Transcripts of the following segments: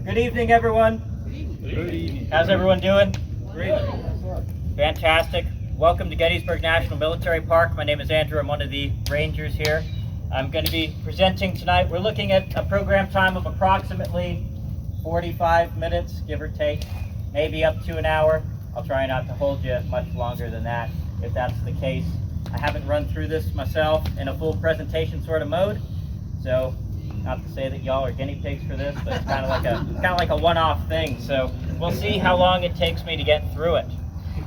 Good evening, everyone. Good evening. How's everyone doing? Great. Fantastic. Welcome to Gettysburg National Military Park. My name is Andrew. I'm one of the rangers here. I'm going to be presenting tonight. We're looking at a program time of approximately 45 minutes, give or take, maybe up to an hour. I'll try not to hold you much longer than that, if that's the case. I haven't run through this myself in a full presentation sort of mode, so not to say that y'all are guinea pigs for this, but it's kind of like a one-off thing. So we'll see how long it takes me to get through it.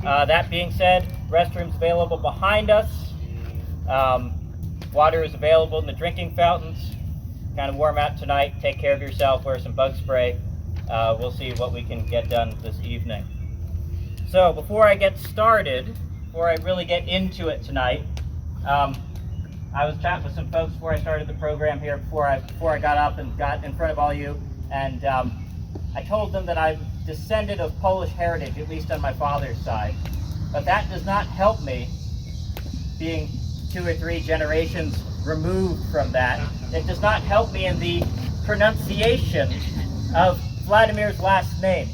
That being said, restrooms available behind us. Water is available in the drinking fountains. Kind of warm out tonight. Take care of yourself. Wear some bug spray. We'll see what we can get done this evening. So before I get started, before I really get into it tonight, I was chatting with some folks before I started the program here, before I got up and got in front of all you, and I told them that I'm descended of Polish heritage, at least on my father's side. But that does not help me, being 2 or 3 generations removed from that. It does not help me in the pronunciation of Vladimir's last name.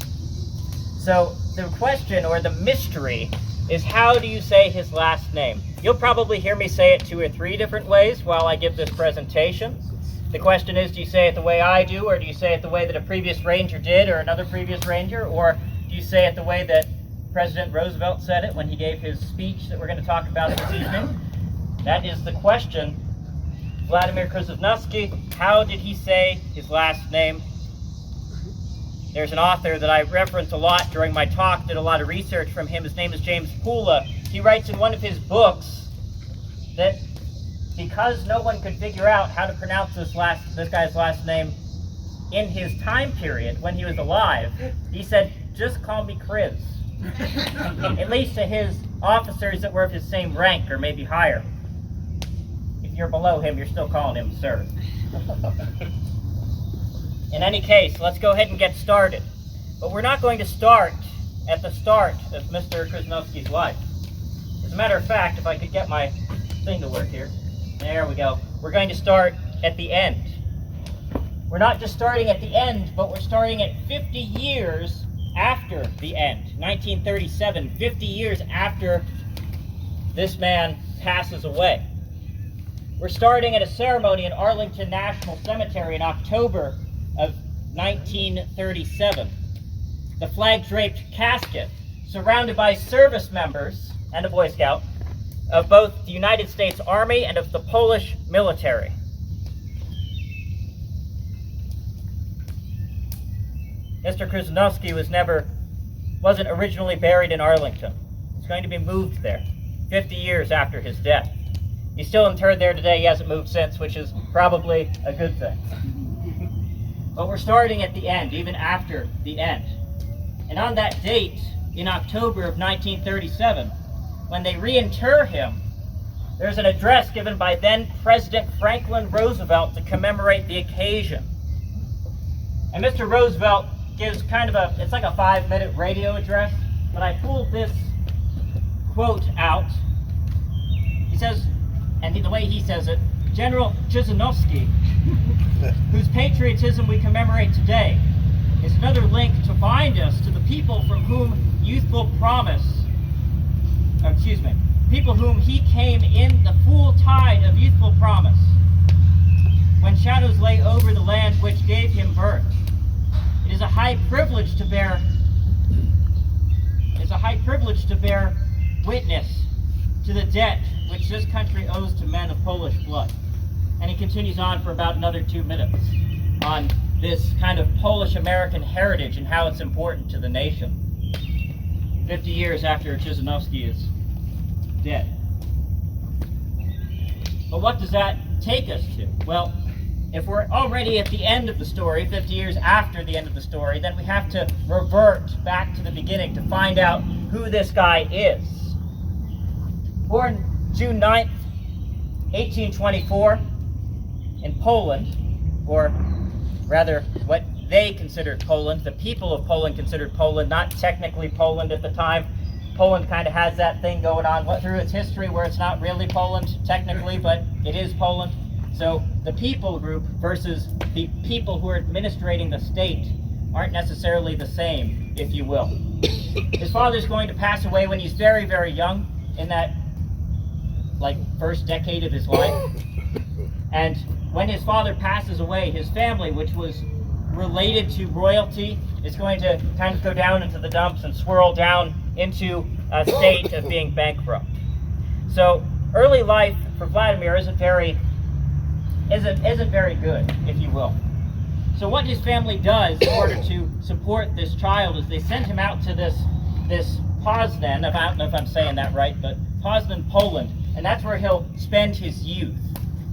So the question, or the mystery, is how do you say his last name? You'll probably hear me say it 2 or 3 different ways while I give this presentation. The question is, do you say it the way I do, or do you say it the way that a previous ranger did, or another previous ranger, or do you say it the way that President Roosevelt said it when he gave his speech that we're going to talk about this evening? That is the question. Władimir Krzyżanowski, how did he say his last name? There's an author that I reference a lot during my talk, did a lot of research from him. His name is James Pula. He writes in one of his books that because no one could figure out how to pronounce this guy's last name in his time period when he was alive, he said, just call me Chris. At least to his officers that were of his same rank or maybe higher. If you're below him, you're still calling him sir. In any case, let's go ahead and get started. But we're not going to start at the start of Mr. Krzyżanowski's life. As a matter of fact, if I could get my thing to work here. There we go. We're going to start at the end. We're not just starting at the end, but we're starting at 50 years after the end. 1937, 50 years after this man passes away. We're starting at a ceremony in Arlington National Cemetery in October of 1937. The flag-draped casket, surrounded by service members and a Boy Scout of both the United States Army and of the Polish military. Mr. Krzyżanowski wasn't originally buried in Arlington. He's going to be moved there 50 years after his death. He's still interred there today. He hasn't moved since, which is probably a good thing. But we're starting at the end, even after the end. And on that date, in October of 1937, when they reinter him, there's an address given by then President Franklin Roosevelt to commemorate the occasion. And Mr. Roosevelt gives it's like a 5-minute radio address, but I pulled this quote out. He says, and the way he says it, General Krzyżanowski, whose patriotism we commemorate today, is another link to bind us to the people from whom people whom he came in the full tide of youthful promise, when shadows lay over the land which gave him birth. It is a high privilege to bear witness to the debt which this country owes to men of Polish blood. And he continues on for about another 2 minutes on this kind of Polish-American heritage and how it's important to the nation. 50 years after Krzyżanowski is dead. But what does that take us to? Well, if we're already at the end of the story, 50 years after the end of the story, then we have to revert back to the beginning to find out who this guy is. Born June 9th, 1824, in Poland, or rather what they considered Poland, the people of Poland considered Poland, not technically Poland at the time. Poland kind of has that thing going on through its history where it's not really Poland technically, but it is Poland. So the people group versus the people who are administrating the state aren't necessarily the same, if you will. His father's going to pass away when he's very, very young, in that first decade of his life. And when his father passes away, his family, which was related to royalty, is going to kind of go down into the dumps and swirl down into a state of being bankrupt. So early life for Vladimir isn't very good, if you will. So what his family does in order to support this child is they send him out to this Poznan, I don't know if I'm saying that right, but Poznan, Poland, and that's where he'll spend his youth.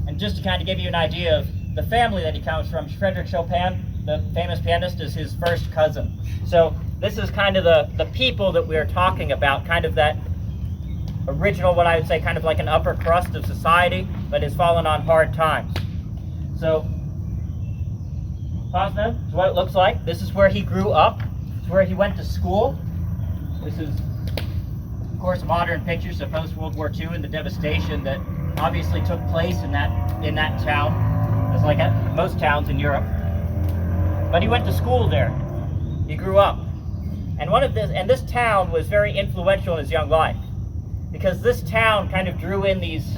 And just to kind of give you an idea of the family that he comes from, Frédéric Chopin, the famous pianist, is his first cousin. So this is kind of the people that we're talking about, kind of that original, what I would say, kind of like an upper crust of society, but has fallen on hard times. So Poznan is what it looks like. This is where he grew up. It's where he went to school. This is, of course, a modern picture, so post-World War II and the devastation that obviously took place in that town. It's like at most towns in Europe. But he went to school there. He grew up. And this town was very influential in his young life, because this town kind of drew in these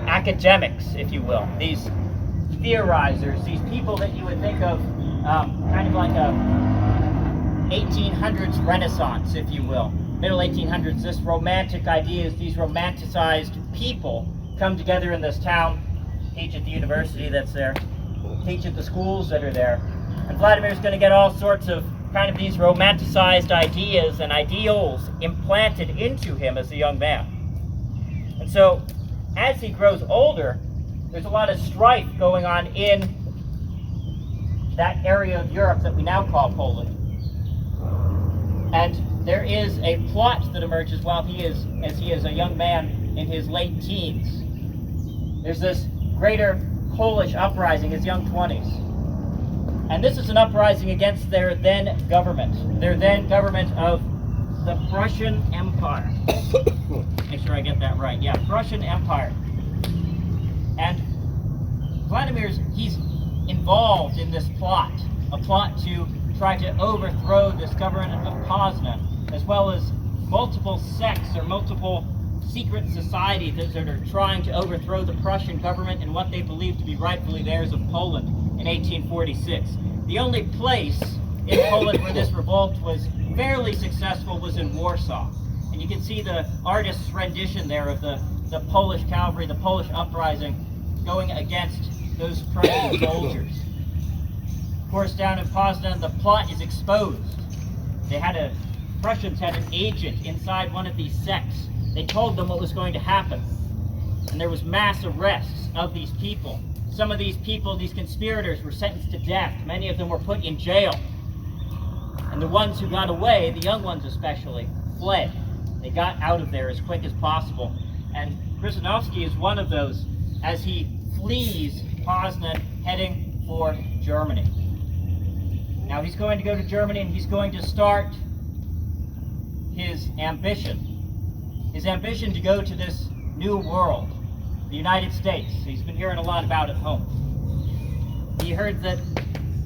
academics, if you will, these theorizers, these people that you would think of kind of like a 1800s Renaissance, if you will. Middle 1800s, this romantic ideas, these romanticized people come together in this town, teach at the university that's there, teach at the schools that are there. And Vladimir's going to get all sorts of kind of these romanticized ideas and ideals implanted into him as a young man. And so, as he grows older, there's a lot of strife going on in that area of Europe that we now call Poland. And there is a plot that emerges while he is a young man in his late teens. There's this greater Polish uprising, his young 20s. And this is an uprising against their then government of the Prussian Empire. Make sure I get that right. Yeah, Prussian Empire. And he's involved in this plot, a plot to try to overthrow this government of Poznan, as well as multiple sects or multiple secret societies that are trying to overthrow the Prussian government and what they believe to be rightfully theirs of Poland in 1846. The only place in Poland where this revolt was fairly successful was in Warsaw. And you can see the artist's rendition there of the Polish cavalry, the Polish uprising, going against those Prussian soldiers. Of course, down in Poznan, the plot is exposed. Prussians had an agent inside one of these sects. They told them what was going to happen. And there was mass arrests of these people. Some of these people, these conspirators, were sentenced to death. Many of them were put in jail. And the ones who got away, the young ones especially, fled. They got out of there as quick as possible. And Krzyżanowski is one of those as he flees Poznan, heading for Germany. Now he's going to go to Germany and he's going to start his ambition. His ambition to go to this new world, the United States. He's been hearing a lot about it at home. He heard that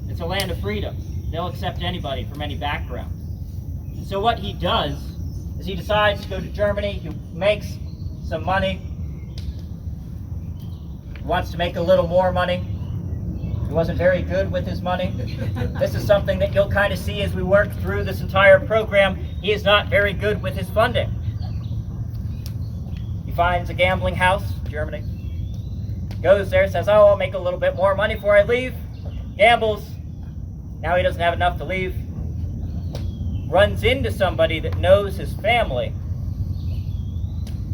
it's a land of freedom. They'll accept anybody from any background. And so what he does is he decides to go to Germany. He makes some money. He wants to make a little more money. He wasn't very good with his money. This is something that you'll kind of see as we work through this entire program. He is not very good with his funding. He finds a gambling house, Germany. Goes there, says, oh, I'll make a little bit more money before I leave. Gambles. Now he doesn't have enough to leave. Runs into somebody that knows his family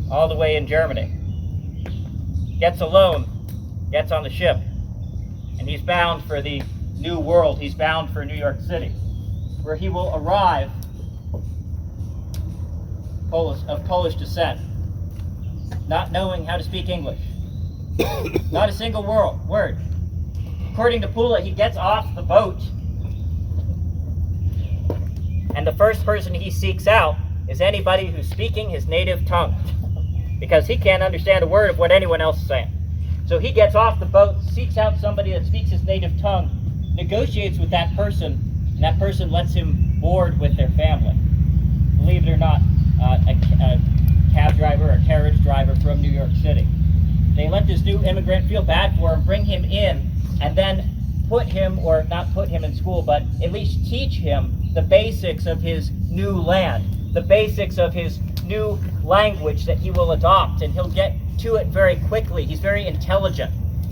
all the way in Germany. Gets a loan. Gets on the ship. And he's bound for the new world. He's bound for New York City, where he will arrive of Polish descent, not knowing how to speak English. Not a single word. According to Pula, he gets off the boat, and the first person he seeks out is anybody who's speaking his native tongue, because he can't understand a word of what anyone else is saying. So he gets off the boat, seeks out somebody that speaks his native tongue, negotiates with that person and that person lets him board with their family. Believe it or not, a cab driver or carriage driver from New York City. They let this new immigrant feel bad for him, bring him in, and then put him, or not put him in school, but at least teach him the basics of his new land, the basics of his new language that he will adopt, and he'll get to it very quickly. He's very intelligent.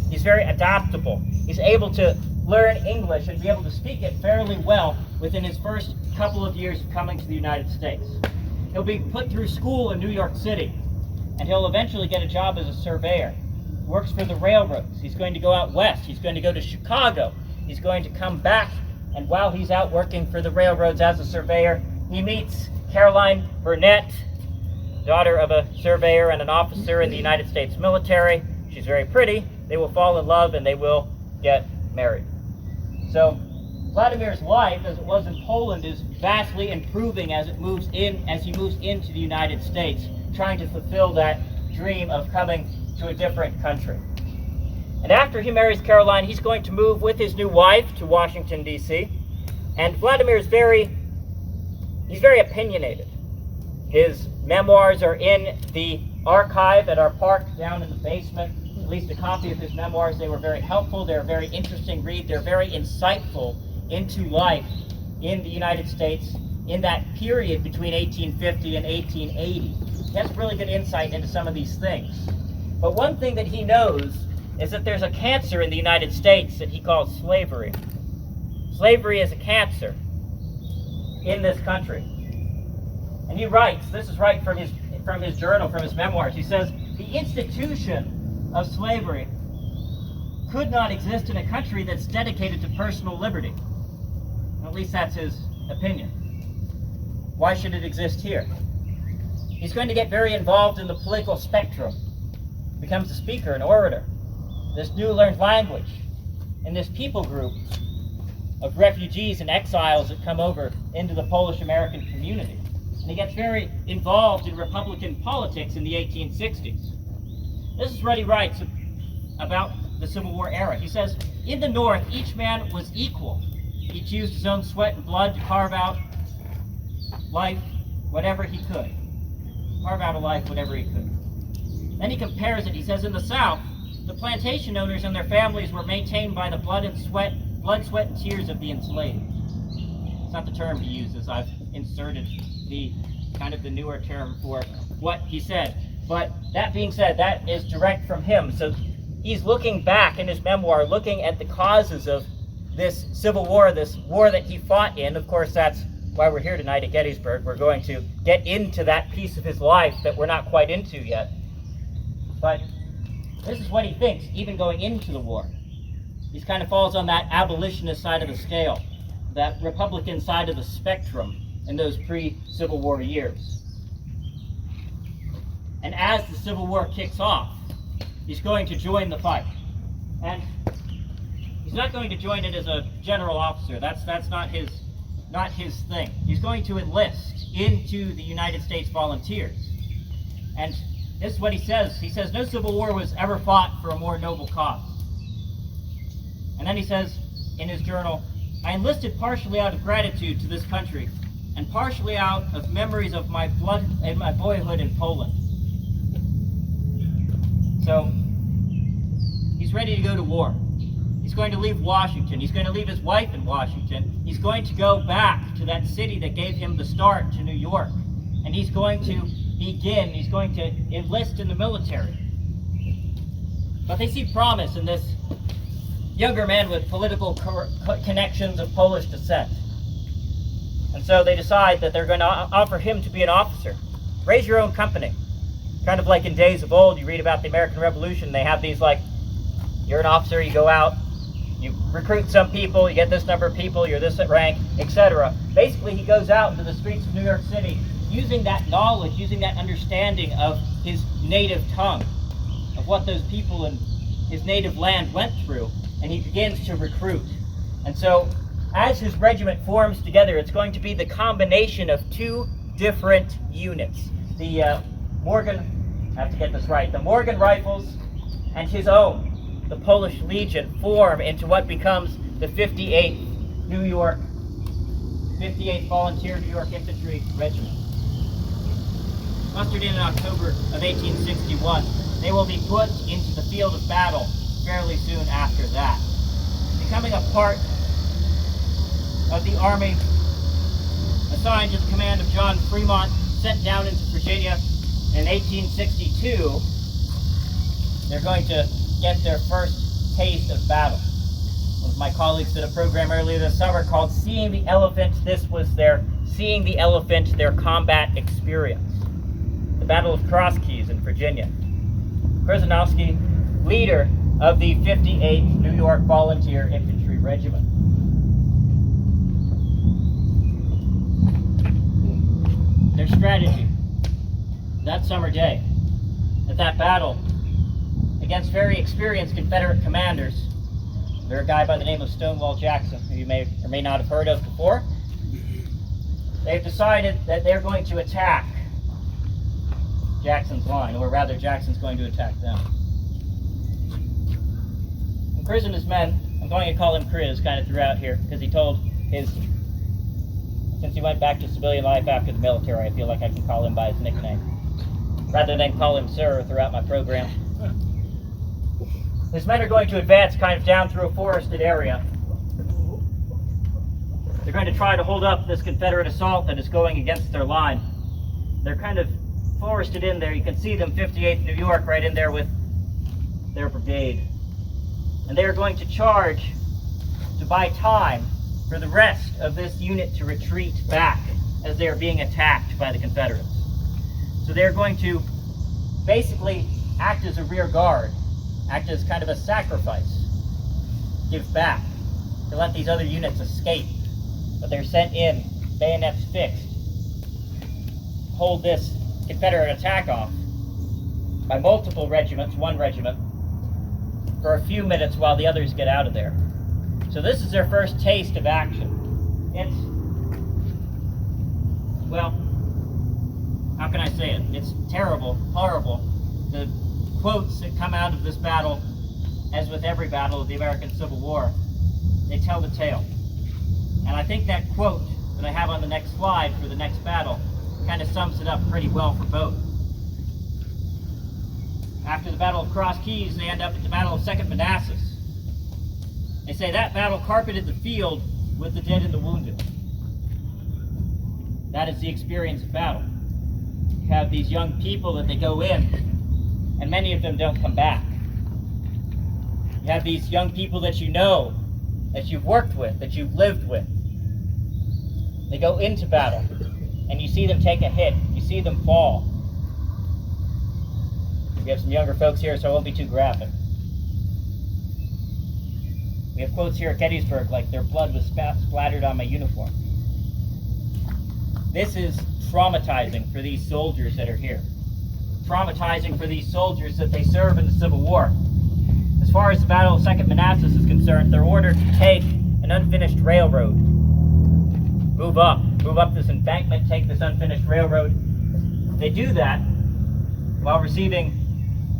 He's very adaptable. He's able to learn English and be able to speak it fairly well within his first couple of years of coming to the United States. He'll be put through school in New York City, and he'll eventually get a job as a surveyor. He works for the railroads. He's going to go out west. He's going to go to Chicago. He's going to come back, and while he's out working for the railroads as a surveyor, he meets Caroline Burnett, daughter of a surveyor and an officer in the United States military. She's very pretty. They will fall in love, and they will get married. So Vladimir's life, as it was in Poland, is vastly improving as he moves into the United States, trying to fulfill that dream of coming to a different country. And after he marries Caroline, he's going to move with his new wife to Washington, D.C. And Vladimir is very opinionated. His memoirs are in the archive at our park down in the basement. At least a copy of his memoirs. They were very helpful. They're a very interesting read. They're very insightful into life in the United States in that period between 1850 and 1880. He has really good insight into some of these things. But one thing that he knows is that there's a cancer in the United States that he calls slavery. Slavery is a cancer in this country. And he writes, this is right from his journal, from his memoirs. He says, the institution of slavery could not exist in a country that's dedicated to personal liberty. At least that's his opinion. Why should it exist here? He's going to get very involved in the political spectrum. Becomes a speaker, an orator. This new learned language. And this people group of refugees and exiles that come over into the Polish-American community. And he gets very involved in Republican politics in the 1860s. This is what he writes about the Civil War era. He says, in the North, each man was equal. Each used his own sweat and blood to carve out life, whatever he could. Carve out a life, whatever he could. Then he compares it. He says, in the South, the plantation owners and their families were maintained by the blood, sweat, and tears of the enslaved. It's not the term he uses. I've inserted the newer term for what he said. But that being said, that is direct from him. So he's looking back in his memoir, looking at the causes of this Civil War, this war that he fought in. Of course, that's why we're here tonight at Gettysburg. We're going to get into that piece of his life that we're not quite into yet. But this is what he thinks, even going into the war. He kind of falls on that abolitionist side of the scale, that Republican side of the spectrum in those pre-Civil War years. And as the Civil War kicks off, he's going to join the fight. And he's not going to join it as a general officer. That's not his thing. He's going to enlist into the United States Volunteers. And this is what he says. He says, no civil war was ever fought for a more noble cause. And then he says in his journal, I enlisted partially out of gratitude to this country and partially out of memories of my blood and my boyhood in Poland. So he's ready to go to war. He's going to leave Washington. He's going to leave his wife in Washington. He's going to go back to that city that gave him the start, to New York. And he's going to enlist in the military. But they see promise in this younger man with political connections of Polish descent. And so they decide that they're going to offer him to be an officer. Raise your own company. Kind of like in days of old, you read about the American Revolution, they have these like, you're an officer, you go out, you recruit some people, you get this number of people, you're this rank, etc. Basically, he goes out into the streets of New York City using that knowledge, using that understanding of his native tongue, of what those people in his native land went through, and he begins to recruit. And so, as his regiment forms together, it's going to be the combination of two different units. The Morgan, I have to get this right, the Morgan Rifles and his own, the Polish Legion, form into what becomes the 58th New York 58th Volunteer New York Infantry Regiment. Mustered in October of 1861, they will be put into the field of battle fairly soon after that, becoming a part of the Army assigned to the command of John Fremont, sent down into Virginia in 1862. They're going to get their first taste of battle. One of my colleagues did a program earlier this summer called Seeing the Elephant. This was their Seeing the Elephant, their combat experience. The Battle of Cross Keys in Virginia. Krzyżanowski, leader of the 58th New York Volunteer Infantry Regiment. Their strategy that summer day at that battle against very experienced Confederate commanders. They're a guy by the name of Stonewall Jackson, who you may or may not have heard of before. They've decided that they're going to attack Jackson's line, or rather Jackson's going to attack them. And Kriz and his men, I'm going to call him Kriz kind of throughout here, because he told his, since he went back to civilian life after the military, I feel like I can call him by his nickname, rather than call him Sir throughout my program. His men are going to advance kind of down through a forested area. They're going to try to hold up this Confederate assault that is going against their line. They're kind of forested in there. You can see them, 58th New York, right in there with their brigade. And they are going to charge to buy time for the rest of this unit to retreat back as they are being attacked by the Confederates. So they're going to basically act as a rear guard, act as kind of a sacrifice, give back, to let these other units escape. But they're sent in, bayonets fixed, hold this Confederate attack off by multiple regiments, one regiment, for a few minutes while the others get out of there. So this is their first taste of action. It's, well, how can I say it? It's terrible, horrible. The quotes that come out of this battle, as with every battle of the American Civil War, they tell the tale. And I think that quote that I have on the next slide for the next battle kind of sums it up pretty well for both. After the Battle of Cross Keys, they end up at the Battle of Second Manassas. They say that battle carpeted the field with the dead and the wounded. That is the experience of battle. You have these young people that they go in, and many of them don't come back. You have these young people that you know, that you've worked with, that you've lived with. They go into battle, and you see them take a hit. You see them fall. We have some younger folks here, so I won't be too graphic. We have quotes here at Gettysburg, like their blood was splattered on my uniform. This is traumatizing for these soldiers that are here. Traumatizing for these soldiers that they serve in the Civil War. As far as the Battle of Second Manassas is concerned, they're ordered to take an unfinished railroad. Move up this embankment, take this unfinished railroad. They do that while receiving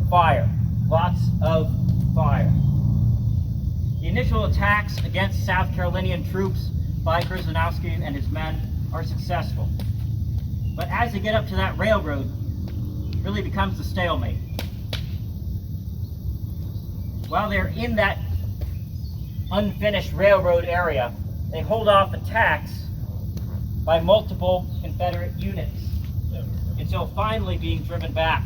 fire, lots of fire. The initial attacks against South Carolinian troops by Krzyżanowski and his men are successful. But as they get up to that railroad, it really becomes a stalemate. While they're in that unfinished railroad area, they hold off attacks by multiple Confederate units until finally being driven back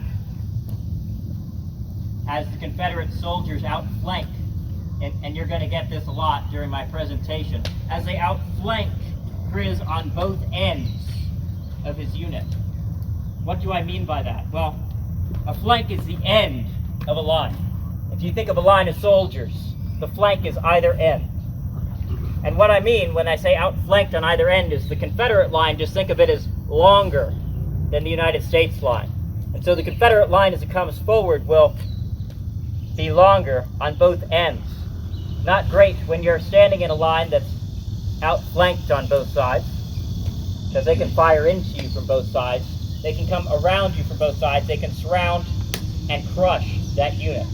as the Confederate soldiers outflank, and you're going to get this a lot during my presentation, as they outflank Kriz on both ends of his unit. What do I mean by that? Well, a flank is the end of a line. If you think of a line of soldiers, the flank is either end. And what I mean when I say outflanked on either end is the Confederate line, just think of it as longer than the United States line. And so the Confederate line as it comes forward will be longer on both ends. Not great when you're standing in a line that's outflanked on both sides, because they can fire into you from both sides. They can come around you from both sides. They can surround and crush that unit.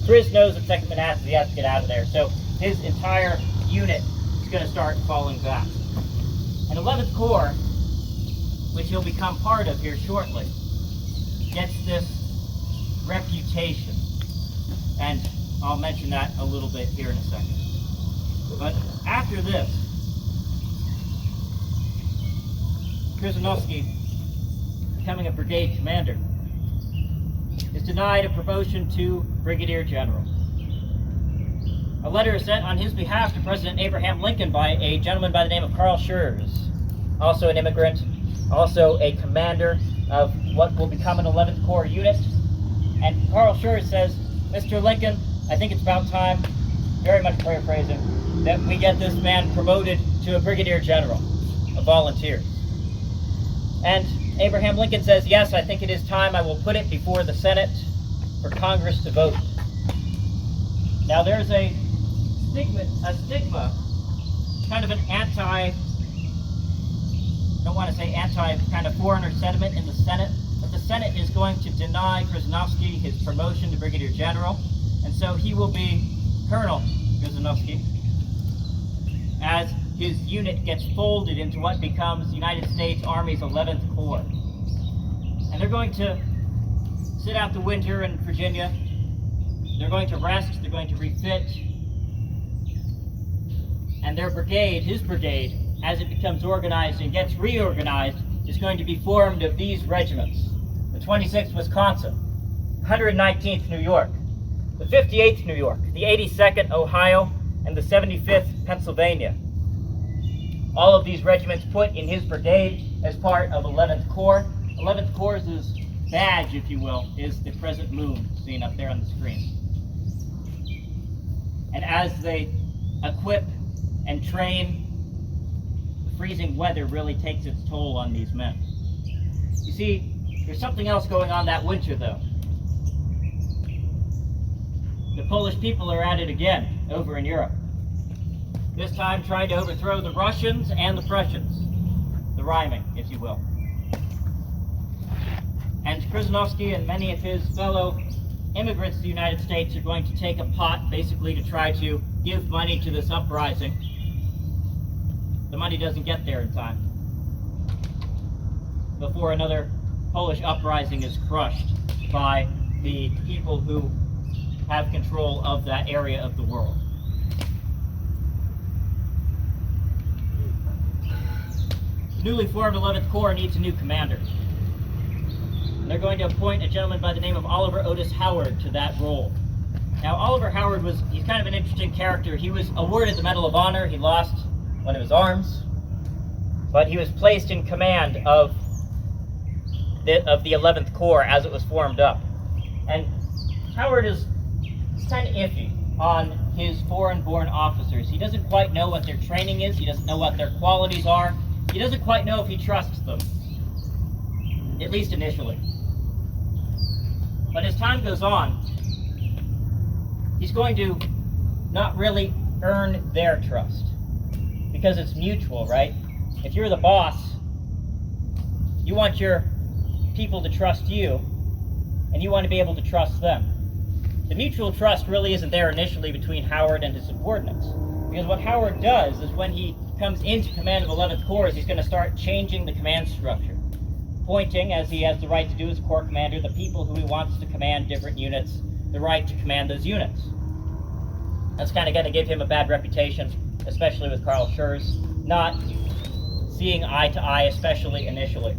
Kriz knows at Second Manassas he has to get out of there, so his entire unit is going to start falling back. And 11th Corps, which he'll become part of here shortly, gets this reputation. And I'll mention that a little bit here in a second. But after this, Krzyżanowski, becoming a brigade commander, is denied a promotion to brigadier general. A letter is sent on his behalf to President Abraham Lincoln by a gentleman by the name of Carl Schurz, also an immigrant, also a commander of what will become an 11th Corps unit. And Carl Schurz says, "Mr. Lincoln, I think it's about time," very much paraphrasing, "that we get this man promoted to a brigadier general of volunteers." And Abraham Lincoln says, "Yes, I think it is time. I will put it before the Senate for Congress to vote." Now there's a stigma, kind of an I don't want to say kind of foreigner sentiment in the Senate, but the Senate is going to deny Krzyżanowski his promotion to brigadier general, and so he will be Colonel Krzyżanowski as his unit gets folded into what becomes the United States Army's 11th Corps. And they're going to sit out the winter in Virginia. They're going to rest, they're going to refit, and their brigade, his brigade, as it becomes organized and gets reorganized, is going to be formed of these regiments: the 26th Wisconsin, 119th New York, the 58th New York, the 82nd Ohio, and the 75th Pennsylvania. All of these regiments put in his brigade as part of 11th Corps. 11th Corps' badge, if you will, is the crescent moon seen up there on the screen. And as they equip and train, the freezing weather really takes its toll on these men. You see, there's something else going on that winter, though. The Polish people are at it again over in Europe. This time trying to overthrow the Russians and the Prussians. The rhyming, if you will. And Krzyżanowski and many of his fellow immigrants to the United States are going to take a pot, basically, to try to give money to this uprising. The money doesn't get there in time before another Polish uprising is crushed by the people who have control of that area of the world. The newly formed 11th Corps needs a new commander. And they're going to appoint a gentleman by the name of Oliver Otis Howard to that role. Now, Oliver Howard he's kind of an interesting character. He was awarded the Medal of Honor. He lost one of his arms, but he was placed in command of the 11th Corps as it was formed up. And Howard is kind of iffy on his foreign-born officers. He doesn't quite know what their training is. He doesn't know what their qualities are. He doesn't quite know if he trusts them, at least initially. But as time goes on, he's going to not really earn their trust, because it's mutual, right? If you're the boss, you want your people to trust you, and you want to be able to trust them. The mutual trust really isn't there initially between Howard and his subordinates, because what Howard does is when he comes into command of 11th Corps, he's going to start changing the command structure, appointing, as he has the right to do as Corps commander, the people who he wants to command different units, the right to command those units. That's kind of going to give him a bad reputation, especially with Carl Schurz, not seeing eye to eye, especially initially.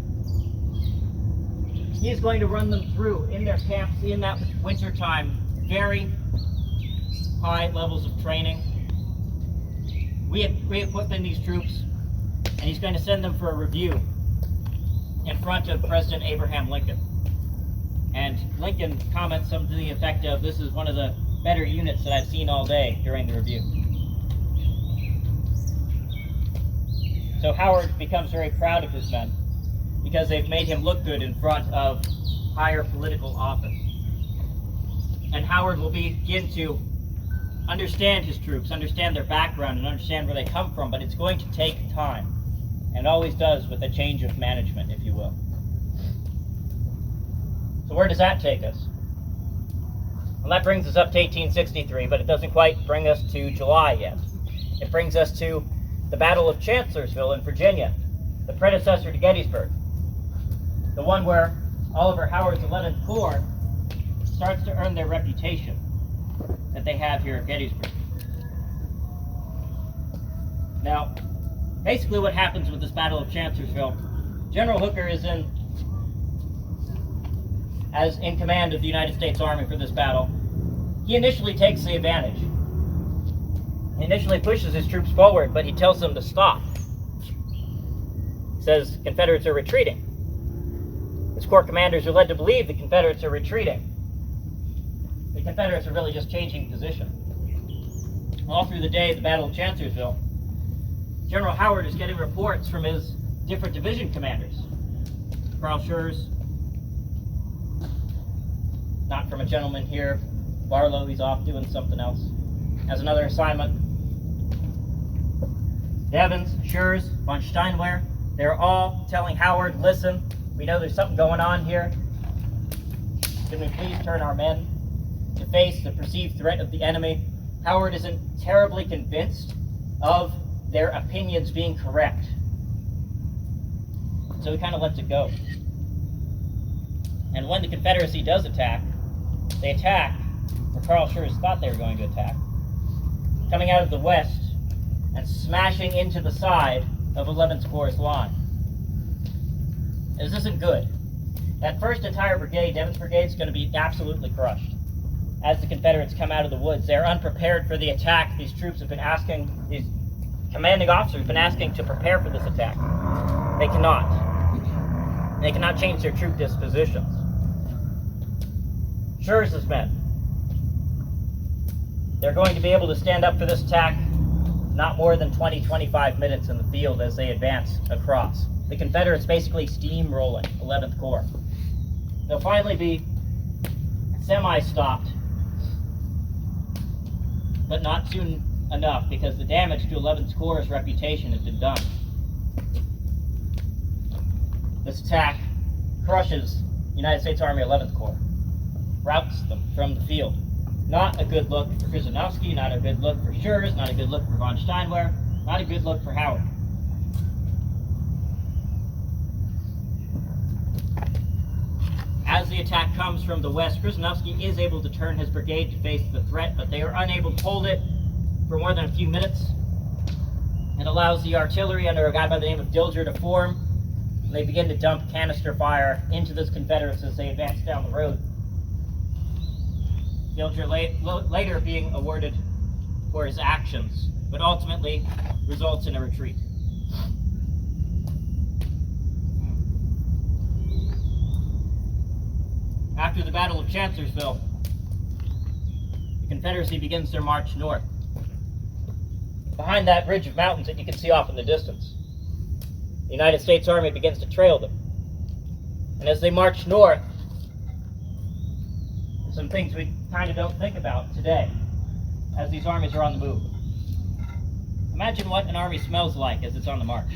He is going to run them through, in their camps, in that winter time, very high levels of training, re-equipping these troops, and he's going to send them for a review in front of President Abraham Lincoln. And Lincoln comments something to the effect of, "This is one of the better units that I've seen all day," during the review. So Howard becomes very proud of his men because they've made him look good in front of higher political office. And Howard will begin to understand his troops, understand their background, and understand where they come from, but it's going to take time, and always does with a change of management, if you will. So where does that take us? Well, that brings us up to 1863, but it doesn't quite bring us to July yet. It brings us to the Battle of Chancellorsville in Virginia, the predecessor to Gettysburg, the one where Oliver Howard's 11th Corps starts to earn their reputation that they have here at Gettysburg. Now, basically what happens with this Battle of Chancellorsville, General Hooker is in command of the United States Army for this battle. He initially takes the advantage. He initially pushes his troops forward, but he tells them to stop. He says Confederates are retreating. His corps commanders are led to believe the Confederates are retreating. The Confederates are really just changing position. All through the day of the Battle of Chancellorsville, General Howard is getting reports from his different division commanders. Carl Schurz, not from a gentleman here. Barlow, he's off doing something else, has another assignment. Devens, Schurz, von Steinwehr, they're all telling Howard, listen, we know there's something going on here. Can we please turn our men to face the perceived threat of the enemy? Howard isn't terribly convinced of their opinions being correct, so he kind of lets it go. And when the Confederacy does attack, they attack where Carl Schurz thought they were going to attack, coming out of the west and smashing into the side of 11th Corps' line. This isn't good. That first entire brigade, Devens Brigade, is going to be absolutely crushed. As the Confederates come out of the woods, they're unprepared for the attack. These troops have been asking, these commanding officers have been asking to prepare for this attack. They cannot. They cannot change their troop dispositions. Schurz's men, they're going to be able to stand up for this attack not more than 20-25 minutes in the field as they advance across. The Confederates basically steamrolling 11th Corps. They'll finally be semi-stopped, but not soon enough, because the damage to 11th Corps' reputation has been done. This attack crushes United States Army 11th Corps, routs them from the field. Not a good look for Krzyżanowski, not a good look for Schurz, not a good look for von Steinwehr, not a good look for Howard. As the attack comes from the west, Krzyżanowski is able to turn his brigade to face the threat, but they are unable to hold it for more than a few minutes. It allows the artillery under a guy by the name of Dilger to form, and they begin to dump canister fire into those Confederates as they advance down the road. Dilger later being awarded for his actions, but ultimately results in a retreat. After the Battle of Chancellorsville, the Confederacy begins their march north. Behind that ridge of mountains that you can see off in the distance, the United States Army begins to trail them. And as they march north, some things we kind of don't think about today as these armies are on the move. Imagine what an army smells like as it's on the march.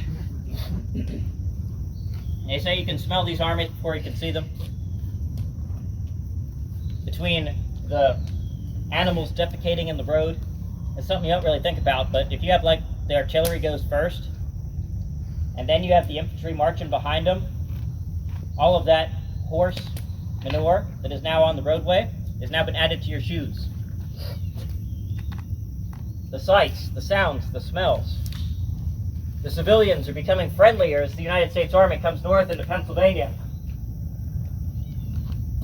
They say you can smell these armies before you can see them. Between the animals defecating in the road, it's something you don't really think about, but if you have, like, the artillery goes first, and then you have the infantry marching behind them, all of that horse manure that is now on the roadway has now been added to your shoes. The sights, the sounds, the smells. The civilians are becoming friendlier as the United States Army comes north into Pennsylvania.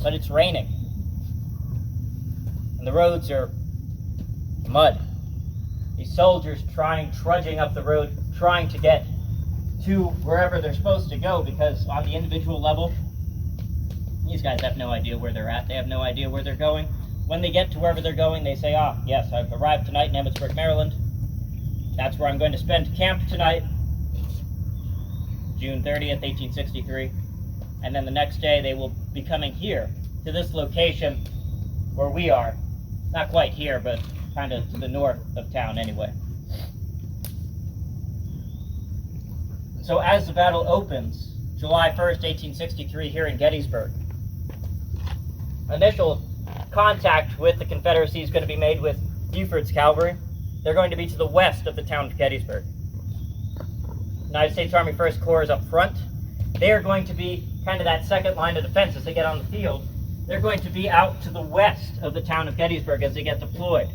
But it's raining. And the roads are mud. These soldiers trudging up the road, trying to get to wherever they're supposed to go, because on the individual level, these guys have no idea where they're at. They have no idea where they're going. When they get to wherever they're going, they say, yes, I've arrived tonight in Emmitsburg, Maryland. That's where I'm going to spend camp tonight, June 30th, 1863. And then the next day, they will be coming here to this location where we are. Not quite here, but kind of to the north of town anyway. So as the battle opens, July 1st, 1863, here in Gettysburg, initial contact with the Confederacy is going to be made with Buford's cavalry. They're going to be to the west of the town of Gettysburg. United States Army First Corps is up front. They are going to be kind of that second line of defense as they get on the field. They're going to be out to the west of the town of Gettysburg as they get deployed.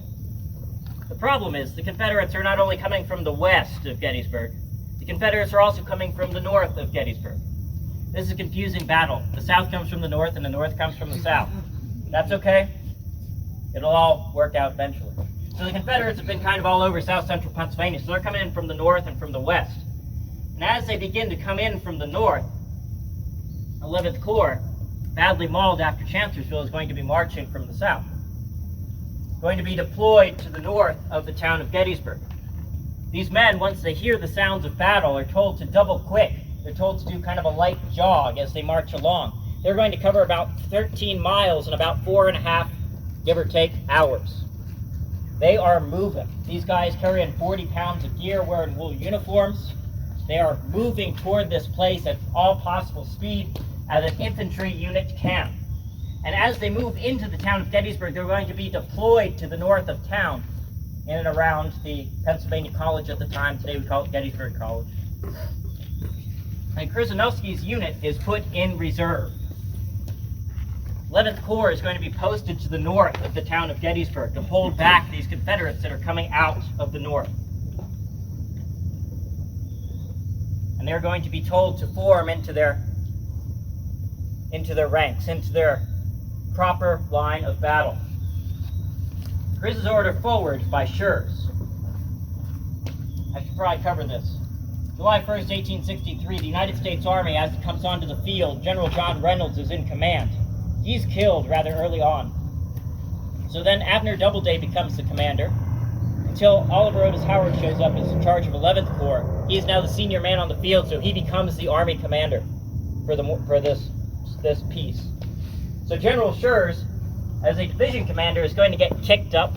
The problem is the Confederates are not only coming from the west of Gettysburg, the Confederates are also coming from the north of Gettysburg. This is a confusing battle. The south comes from the north and the north comes from the south. That's okay. It'll all work out eventually. So the Confederates have been kind of all over south central Pennsylvania, so they're coming in from the north and from the west. And as they begin to come in from the north, 11th Corps, badly mauled after Chancellorsville, is going to be marching from the south. Going to be deployed to the north of the town of Gettysburg. These men, once they hear the sounds of battle, are told to double quick. They're told to do kind of a light jog as they march along. They're going to cover about 13 miles in about 4.5, give or take, hours. They are moving. These guys carrying 40 pounds of gear, wearing wool uniforms. They are moving toward this place at all possible speed as an infantry unit can. And as they move into the town of Gettysburg, they're going to be deployed to the north of town in and around the Pennsylvania College at the time. Today we call it Gettysburg College. And Krzyżanowski's unit is put in reserve. 11th Corps is going to be posted to the north of the town of Gettysburg to hold back these Confederates that are coming out of the north. And they're going to be told to form into their ranks, into their proper line of battle. Chris is ordered forward by Schurz. I should probably cover this. July 1st, 1863, the United States Army, as it comes onto the field, General John Reynolds is in command. He's killed rather early on. So then Abner Doubleday becomes the commander, until Oliver Otis Howard shows up as in charge of 11th Corps. He is now the senior man on the field, so he becomes the Army commander for this piece. So General Schurz, as a division commander, is going to get kicked up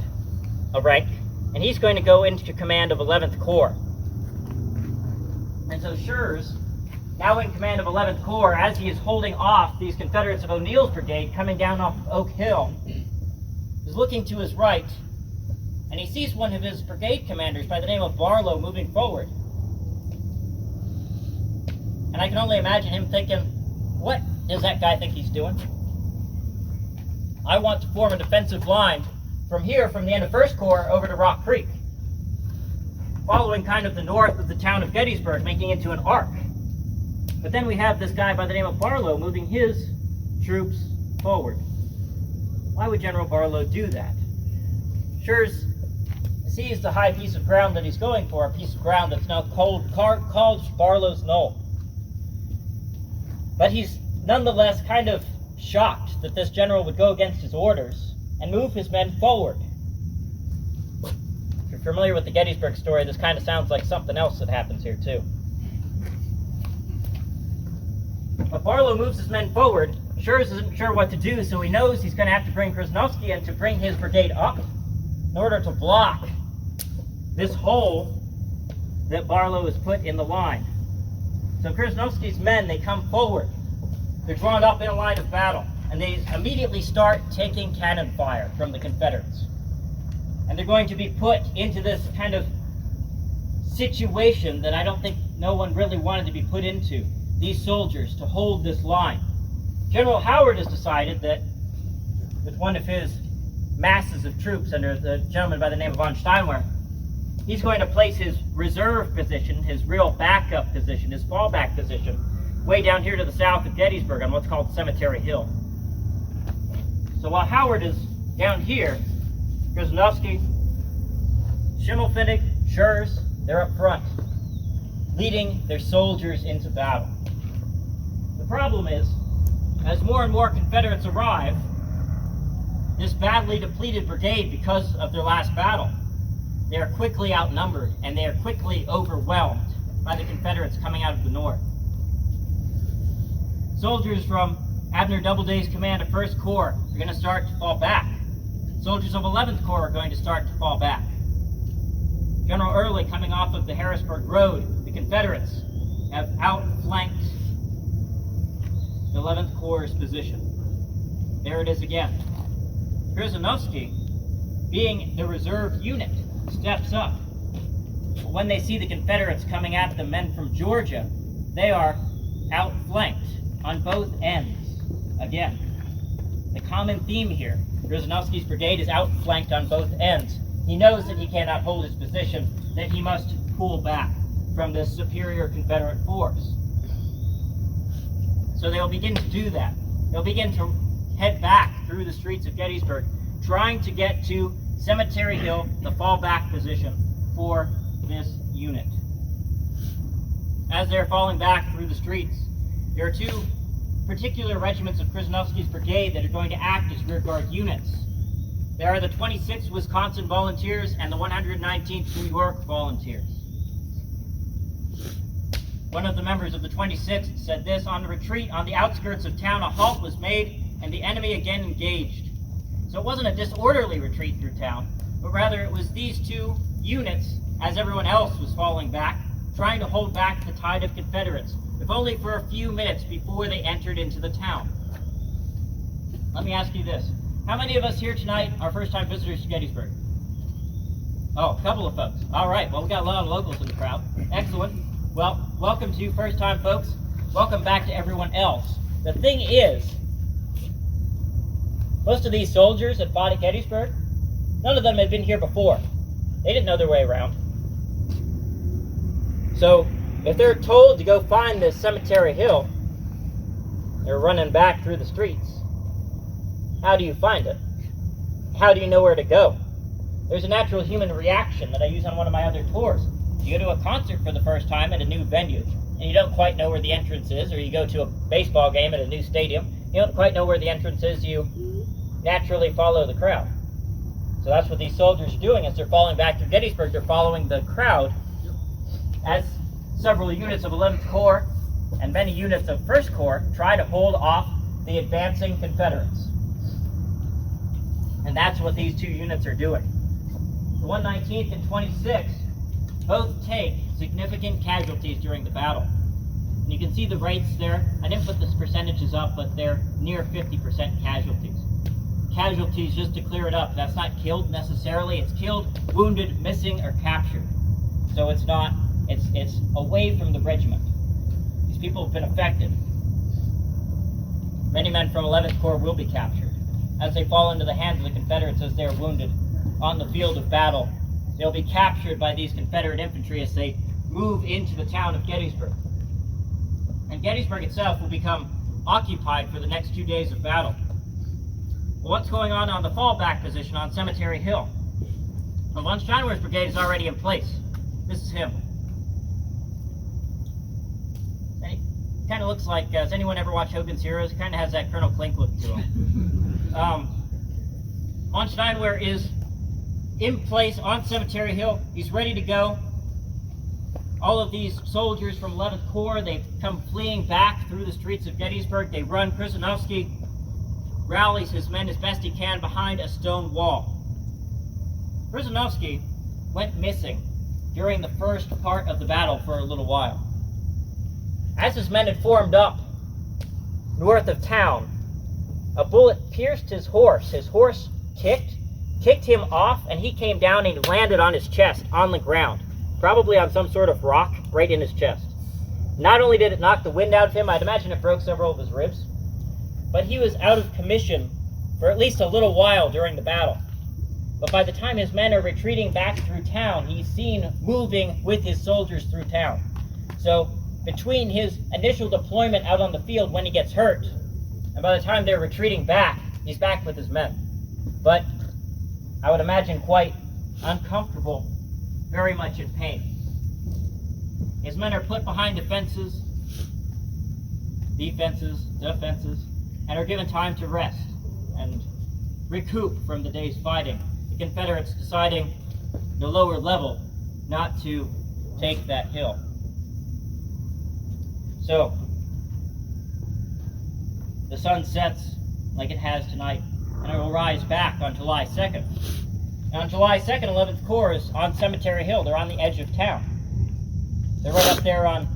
a rank, and he's going to go into command of 11th Corps. And so Schurz, now in command of 11th Corps, as he is holding off these Confederates of O'Neill's brigade coming down off of Oak Hill, is looking to his right, and he sees one of his brigade commanders by the name of Barlow moving forward. And I can only imagine him thinking, what does that guy think he's doing? I want to form a defensive line from here, from the end of 1st Corps over to Rock Creek, following kind of the north of the town of Gettysburg, making into an arc. But then we have this guy by the name of Barlow moving his troops forward. Why would General Barlow do that? Schurz sees the high piece of ground that he's going for, a piece of ground that's now called Barlow's Knoll. But he's nonetheless kind of shocked that this general would go against his orders and move his men forward. If you're familiar with the Gettysburg story, this kind of sounds like something else that happens here too. But Barlow moves his men forward. Schurz isn't sure what to do, so he knows he's going to have to bring Krzyżanowski in to bring his brigade up in order to block this hole that Barlow has put in the line. So Krzyżanowski's men, they come forward. They're drawn up in a line of battle, and they immediately start taking cannon fire from the Confederates. And they're going to be put into this kind of situation that I don't think no one really wanted to be put into. These soldiers to hold this line. General Howard has decided that with one of his masses of troops under the gentleman by the name of von Steinwehr, he's going to place his reserve position, his real backup position, his fallback position, way down here to the south of Gettysburg on what's called Cemetery Hill. So while Howard is down here, Krzyżanowski, Schimmelpfennig, Schurz, they're up front, leading their soldiers into battle. The problem is, as more and more Confederates arrive, this badly depleted brigade, because of their last battle, they are quickly outnumbered and they are quickly overwhelmed by the Confederates coming out of the north. Soldiers from Abner Doubleday's command of 1st Corps are going to start to fall back. Soldiers of 11th Corps are going to start to fall back. General Early, coming off of the Harrisburg Road, the Confederates have outflanked the 11th Corps' position. There it is again. Krzyżanowski, being the reserve unit, steps up. When they see the Confederates coming at them, men from Georgia, they are outflanked on both ends. Again, the common theme here, Krzyżanowski's brigade is outflanked on both ends. He knows that he cannot hold his position, that he must pull back from this superior Confederate force. So they'll begin to do that. They'll begin to head back through the streets of Gettysburg, trying to get to Cemetery Hill, the fallback position for this unit. As they're falling back through the streets, there are two particular regiments of Krzyżanowski's brigade that are going to act as rearguard units. There are the 26th Wisconsin Volunteers and the 119th New York Volunteers. One of the members of the 26th said this: "On the retreat on the outskirts of town, a halt was made and the enemy again engaged." So it wasn't a disorderly retreat through town, but rather it was these two units, as everyone else was falling back, trying to hold back the tide of Confederates, if only for a few minutes before they entered into the town. Let me ask you this. How many of us here tonight are first-time visitors to Gettysburg? Oh, a couple of folks. All right, well, we got a lot of locals in the crowd. Excellent. Well, welcome to you first-time folks. Welcome back to everyone else. The thing is, most of these soldiers that fought at Gettysburg, none of them had been here before. They didn't know their way around. So, if they're told to go find this Cemetery Hill, they're running back through the streets. How do you find it? How do you know where to go? There's a natural human reaction that I use on one of my other tours. You go to a concert for the first time at a new venue, and you don't quite know where the entrance is, or you go to a baseball game at a new stadium, you don't quite know where the entrance is, you naturally follow the crowd. So that's what these soldiers are doing as they're falling back to Gettysburg. They're following the crowd as several units of 11th Corps and many units of 1st Corps try to hold off the advancing Confederates. And that's what these two units are doing. The 119th and 26th both take significant casualties during the battle. And you can see the rates there. I didn't put the percentages up, but they're near 50% casualties. Casualties, just to clear it up, that's not killed necessarily. It's killed, wounded, missing, or captured. So it's not, it's away from the regiment. These people have been affected. Many men from 11th Corps will be captured. As they fall into the hands of the Confederates as they are wounded on the field of battle, they'll be captured by these Confederate infantry as they move into the town of Gettysburg. And Gettysburg itself will become occupied for the next 2 days of battle. Well, what's going on the fallback position on Cemetery Hill? Well, von Steinwehr's brigade is already in place. This is him. And he kind of looks like, has anyone ever watched Hogan's Heroes? He kind of has that Colonel Klink look to him. Von Steinwehr is in place on Cemetery Hill. He's ready to go. All of these soldiers from 11th Corps, they've come fleeing back through the streets of Gettysburg. They run. Krzyżanowski rallies his men as best he can behind a stone wall. Krzyżanowski went missing during the first part of the battle for a little while. As his men had formed up north of town, a bullet pierced his horse. His horse kicked him off, and he came down and landed on his chest on the ground, probably on some sort of rock right in his chest. Not only did it knock the wind out of him, I'd imagine it broke several of his ribs, but he was out of commission for at least a little while during the battle. But by the time his men are retreating back through town, he's seen moving with his soldiers through town. So between his initial deployment out on the field when he gets hurt, and by the time they're retreating back, he's back with his men. But I would imagine quite uncomfortable, very much in pain. His men are put behind defenses, and are given time to rest and recoup from the day's fighting. The Confederates deciding the lower level not to take that hill. So, the sun sets like it has tonight, and it will rise back on July 2nd. And on July 2nd, 11th Corps is on Cemetery Hill. They're on the edge of town. They're right up there on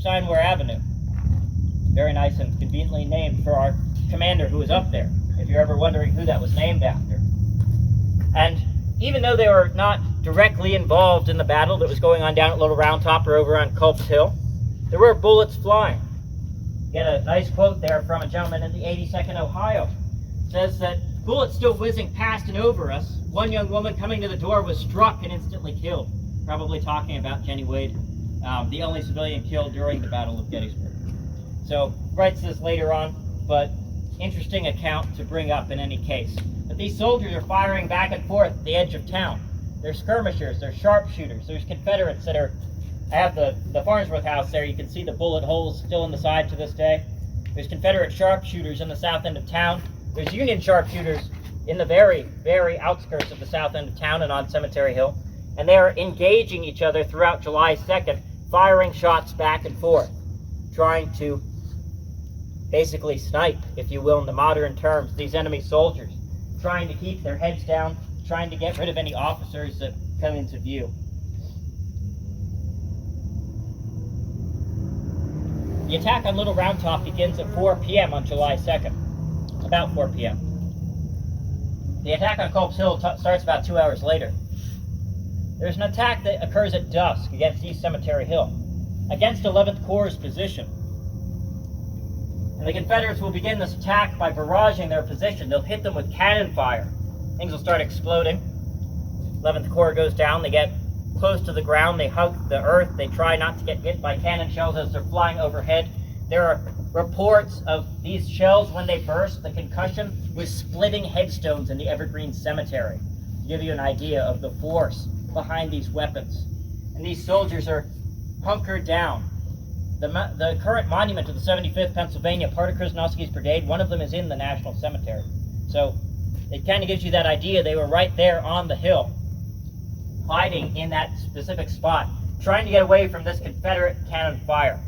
Steinwehr Avenue. Very nice and conveniently named for our commander who was up there, if you're ever wondering who that was named after. And even though they were not directly involved in the battle that was going on down at Little Round Top or over on Culp's Hill. There were bullets flying. Get a nice quote there from a gentleman in the 82nd Ohio. It says that bullets still whizzing past and over us. One young woman coming to the door was struck and instantly killed. Probably talking about Jenny Wade, the only civilian killed during the Battle of Gettysburg. So, writes this later on, but interesting account to bring up in any case. But these soldiers are firing back and forth at the edge of town. There's skirmishers, there's sharpshooters, there's Confederates that are... I have the Farnsworth house there. You can see the bullet holes still in the side to this day. There's Confederate sharpshooters in the south end of town. There's Union sharpshooters in the very, very outskirts of the south end of town and on Cemetery Hill. And they are engaging each other throughout July 2nd, firing shots back and forth, trying to basically snipe, if you will, in the modern terms, these enemy soldiers, trying to keep their heads down, trying to get rid of any officers that come into view. The attack on Little Round Top begins at 4 p.m. on July 2nd, about 4 p.m. The attack on Culp's Hill starts about 2 hours later. There's an attack that occurs at dusk against East Cemetery Hill, against 11th Corps' position. And the Confederates will begin this attack by barraging their position. They'll hit them with cannon fire. Things will start exploding. 11th Corps goes down. They get close to the ground. They hug the earth. They try not to get hit by cannon shells as they're flying overhead. There are reports of these shells, when they burst, the concussion was splitting headstones in the Evergreen Cemetery, to give you an idea of the force behind these weapons. And these soldiers are hunkered down. The current monument to the 75th Pennsylvania, part of Krzyżanowski's brigade, one of them is in the National Cemetery. So it kind of gives you that idea. They were right there on the hill, hiding in that specific spot, trying to get away from this Confederate cannon fire.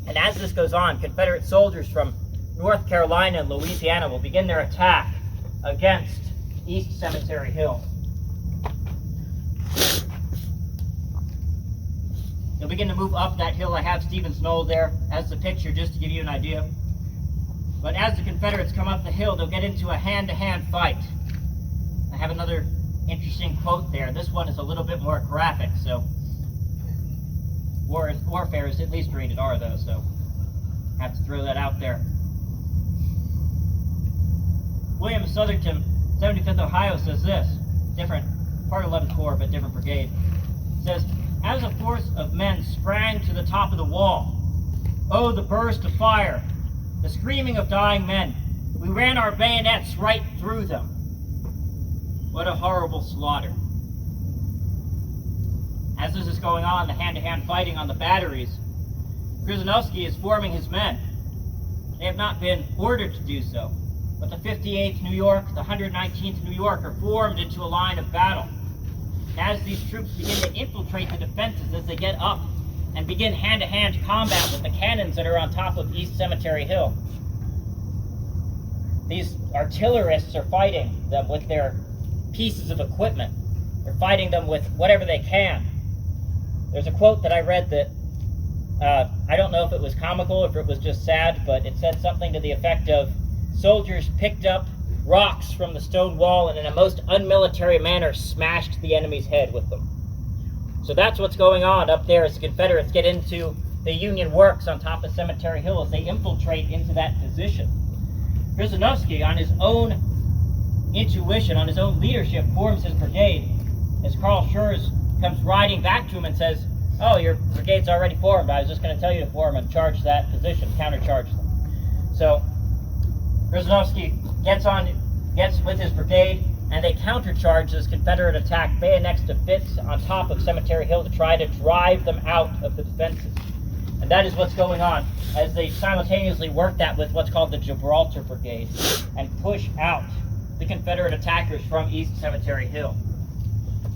And as this goes on, Confederate soldiers from North Carolina and Louisiana will begin their attack against East Cemetery Hill. They'll begin to move up that hill. I have Stevens Knoll there as the picture, just to give you an idea. But as the Confederates come up the hill, they'll get into a hand-to-hand fight. I have another interesting quote there. This one is a little bit more graphic, so warfare is at least rated R, though, so I have to throw that out there. William Southerton, 75th Ohio, says this, different, part of 11th Corps, but different brigade. It says, as a force of men sprang to the top of the wall, oh, the burst of fire, the screaming of dying men, we ran our bayonets right through them. What a horrible slaughter. As this is going on, the hand-to-hand fighting on the batteries, Krzyżanowski is forming his men. They have not been ordered to do so, but the 58th New York, the 119th New York are formed into a line of battle. As these troops begin to infiltrate the defenses as they get up and begin hand-to-hand combat with the cannons that are on top of East Cemetery Hill. These artillerists are fighting them with their pieces of equipment. They're fighting them with whatever they can. There's a quote that I read that, I don't know if it was comical or if it was just sad, but it said something to the effect of, soldiers picked up rocks from the stone wall and in a most unmilitary manner smashed the enemy's head with them. So that's what's going on up there as the Confederates get into the Union works on top of Cemetery Hill as they infiltrate into that position. Krzyżanowski, on his own intuition, on his own leadership, forms his brigade as Carl Schurz comes riding back to him and says, oh, your brigade's already formed. I was just going to tell you to form and charge that position, countercharge them. So Krzyżanowski gets with his brigade, and they countercharge this Confederate attack, bayonets to fists on top of Cemetery Hill to try to drive them out of the defenses. And that is what's going on as they simultaneously work that with what's called the Gibraltar Brigade and push out the Confederate attackers from East Cemetery Hill.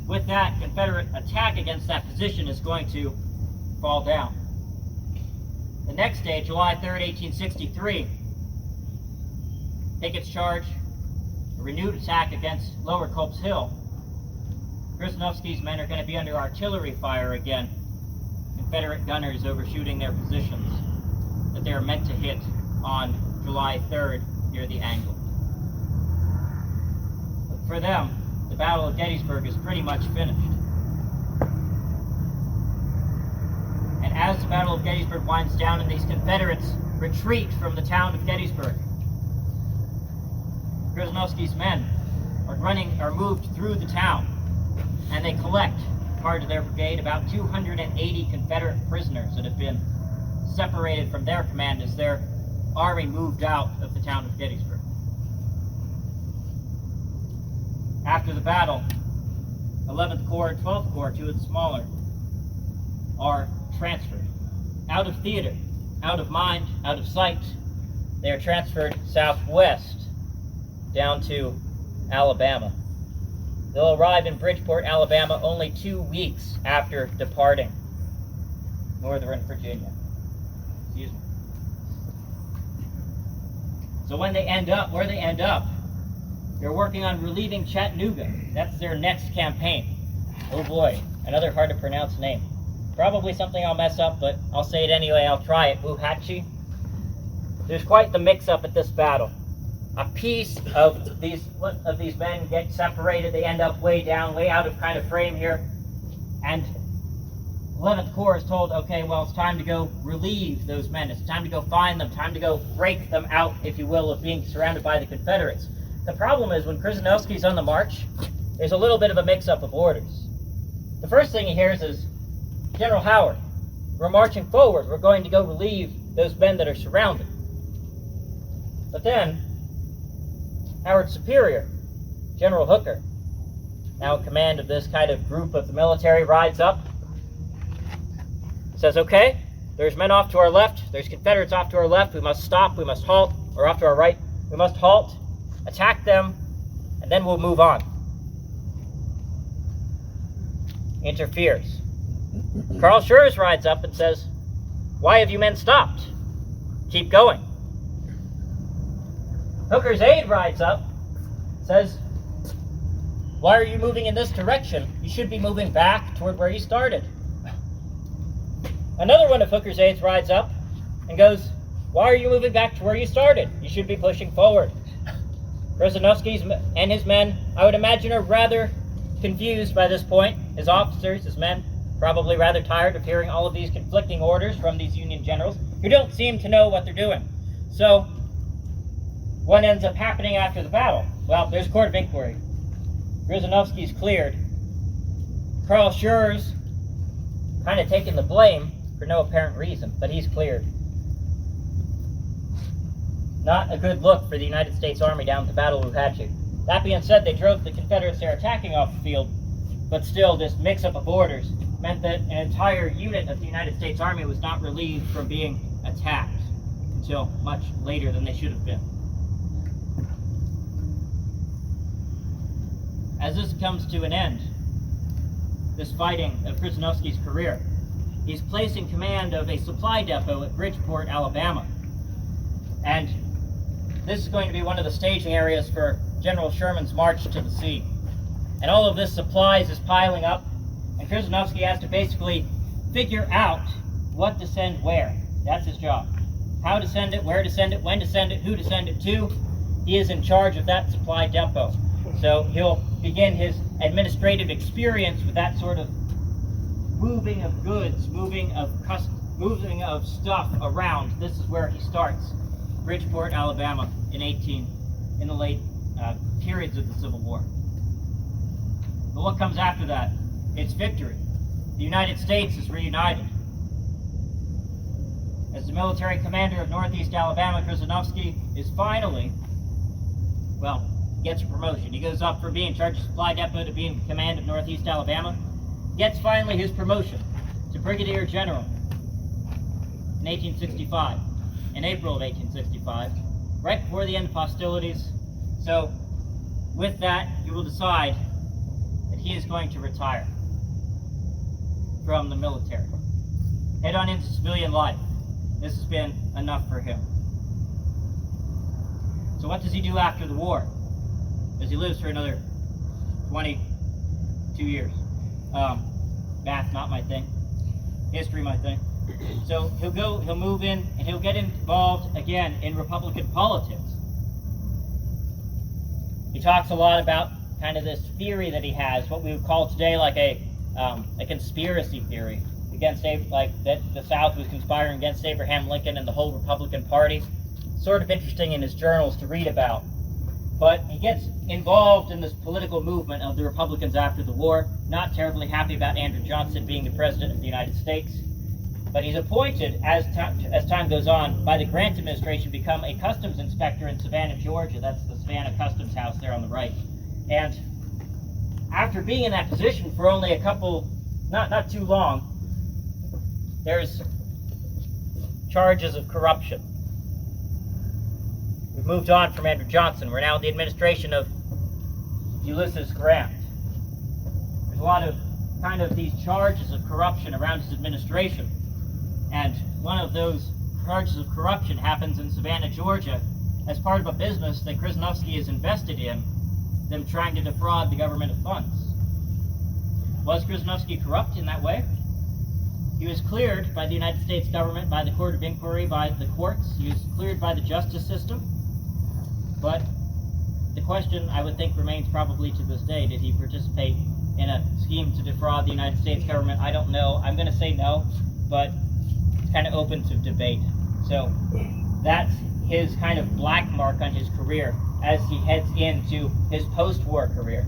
With that, Confederate attack against that position is going to fall down. The next day, July 3rd, 1863, Pickett's charge, a renewed attack against Lower Culp's Hill. Krzyżanowski's men are going to be under artillery fire again. Confederate gunners overshooting their positions that they are meant to hit on July 3rd near the angle. But for them, the Battle of Gettysburg is pretty much finished. And as the Battle of Gettysburg winds down and these Confederates retreat from the town of Gettysburg, Krzyżanowski's men are moved through the town, and they collect part of their brigade, about 280 Confederate prisoners that have been separated from their command as their army moved out of the town of Gettysburg. After the battle, 11th Corps and 12th Corps, two of the smaller, are transferred out of theater, out of mind, out of sight. They are transferred southwest down to Alabama. They'll arrive in Bridgeport, Alabama only 2 weeks after departing Northern Virginia. Excuse me. So when they end up, where they end up, they're working on relieving Chattanooga. That's their next campaign. Oh boy, another hard to pronounce name. Probably something I'll mess up, but I'll say it anyway. I'll try it. Wauhatchie. There's quite the mix-up at this battle. A piece of these men get separated. They end up way down, way out of kind of frame here. And 11th Corps is told, okay, well, it's time to go relieve those men. It's time to go find them, time to go break them out, if you will, of being surrounded by the Confederates. The problem is when Krzyżanowski's on the march, there's a little bit of a mix-up of orders. The first thing he hears is, General Howard, we're marching forward. We're going to go relieve those men that are surrounded. But then, Howard's superior, General Hooker, now in command of this kind of group of the military, rides up, says, okay, there's men off to our left, there's Confederates off to our left, we must stop, we must halt, or off to our right, we must halt, attack them, and then we'll move on. Interferes. Carl Schurz rides up and says, why have you men stopped? Keep going. Hooker's aide rides up, says, why are you moving in this direction? You should be moving back toward where you started. Another one of Hooker's aides rides up and goes, why are you moving back to where you started? You should be pushing forward. Krzyżanowski and his men, I would imagine, are rather confused by this point. His officers, his men, probably rather tired of hearing all of these conflicting orders from these Union generals who don't seem to know what they're doing. So, what ends up happening after the battle? Well, there's a court of inquiry. Krzyżanowski's cleared. Carl Schurz kind of taking the blame for no apparent reason, but he's cleared. Not a good look for the United States Army down at the Battle of Wauhatchie. That being said, they drove the Confederates they're attacking off the field, but still this mix-up of orders meant that an entire unit of the United States Army was not relieved from being attacked until much later than they should have been. As this comes to an end, this fighting of Krzyżanowski's career, he's placed in command of a supply depot at Bridgeport, Alabama. And this is going to be one of the staging areas for General Sherman's march to the sea. And all of this supplies is piling up, and Krzyżanowski has to basically figure out what to send where. That's his job. How to send it, where to send it, when to send it, who to send it to. He is in charge of that supply depot. So he'll begin his administrative experience with that sort of moving of goods, moving of stuff around. This is where he starts. Bridgeport, Alabama, in the late periods of the Civil War. But what comes after that? It's victory. The United States is reunited. As the military commander of Northeast Alabama, Krzyżanowski is finally, well, gets a promotion. He goes up from being in charge of supply depot to being in command of Northeast Alabama. Gets finally his promotion to Brigadier General in 1865, in April of 1865, right before the end of hostilities. So, with that, he will decide that he is going to retire from the military. Head on into civilian life. This has been enough for him. So what does he do after the war? As he lives for another 22 years. Math, not my thing. History, my thing. So he'll move in, and he'll get involved again in Republican politics. He talks a lot about kind of this theory that he has, what we would call today like a conspiracy theory against like that the South was conspiring against Abraham Lincoln and the whole Republican Party. Sort of interesting in his journals to read about. But he gets involved in this political movement of the Republicans after the war, not terribly happy about Andrew Johnson being the President of the United States. But he's appointed, as time goes on, by the Grant administration, become a customs inspector in Savannah, Georgia. That's the Savannah Customs House there on the right. And after being in that position for only a couple, not too long, there's charges of corruption. We've moved on from Andrew Johnson. We're now in the administration of Ulysses Grant. There's a lot of kind of these charges of corruption around his administration. And one of those charges of corruption happens in Savannah, Georgia, as part of a business that Krzyżanowski is invested in, them trying to defraud the government of funds. Was Krzyżanowski corrupt in that way? He was cleared by the United States government, by the Court of Inquiry, by the courts. He was cleared by the justice system. But the question, I would think, remains probably to this day, did he participate in a scheme to defraud the United States government? I don't know. I'm going to say no, but it's kind of open to debate. So that's his kind of black mark on his career as he heads into his post-war career.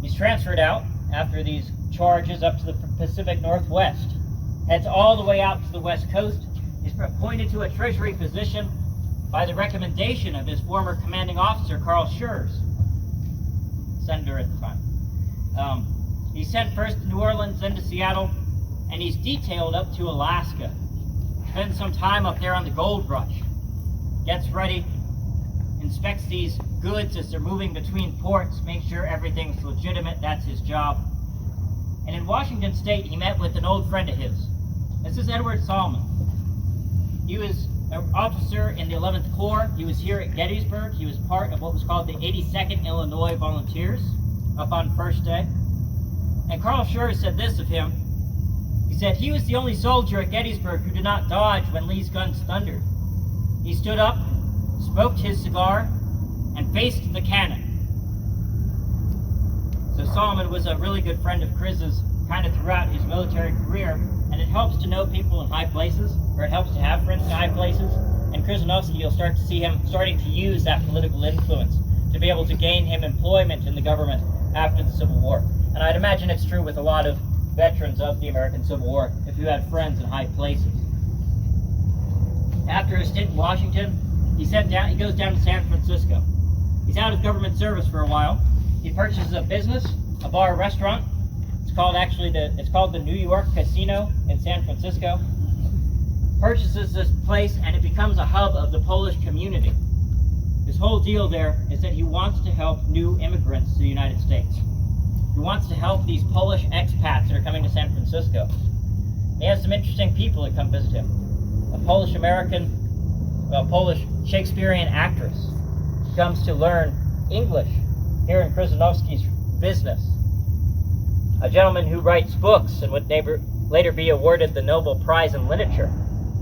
He's transferred out after these charges up to the Pacific Northwest, heads all the way out to the West Coast. He's appointed to a Treasury position by the recommendation of his former commanding officer, Carl Schurz, senator at the time. He's sent first to New Orleans, then to Seattle, and he's detailed up to Alaska. Spends some time up there on the gold rush, gets ready, inspects these goods as they're moving between ports, makes sure everything's legitimate. That's his job. And in Washington State, he met with an old friend of his. This is Edward Salmon. He was an officer in the 11th Corps. He was here at Gettysburg. He was part of what was called the 82nd Illinois Volunteers up on first day. And Carl Schurz said this of him. He said, he was the only soldier at Gettysburg who did not dodge when Lee's guns thundered. He stood up, smoked his cigar, and faced the cannon. So Salmon was a really good friend of Chryz's kind of throughout his military career, and it helps to know people in high places, or it helps to have friends in high places. And Krzyżanowski, you'll start to see him starting to use that political influence to be able to gain him employment in the government after the Civil War. And I'd imagine it's true with a lot of veterans of the American Civil War, if you had friends in high places. After a stint in Washington, he goes down to San Francisco. He's out of government service for a while. He purchases a business, a bar restaurant. It's called the New York Casino in San Francisco. Purchases this place, and it becomes a hub of the Polish community. His whole deal there is that he wants to help new immigrants to the United States. He wants to help these Polish expats that are coming to San Francisco. He has some interesting people that come visit him. A Polish Shakespearean actress comes to learn English here in Krzyżanowski's business. A gentleman who writes books and would later be awarded the Nobel Prize in Literature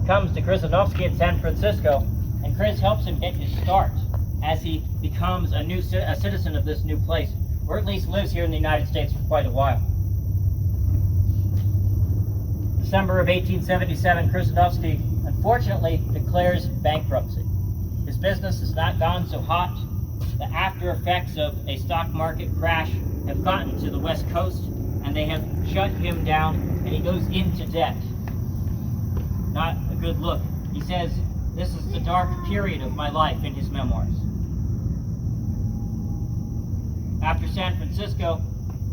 comes to Krzyżanowski in San Francisco, and Chris helps him get his start as he becomes a citizen of this new place, or at least lives here in the United States for quite a while. December of 1877, Krzyżanowski unfortunately declares bankruptcy. His business has not gone so hot. The after effects of a stock market crash have gotten to the West Coast, and they have shut him down, and he goes into debt. Not a good look. He says, this is the dark period of my life in his memoirs. After San Francisco,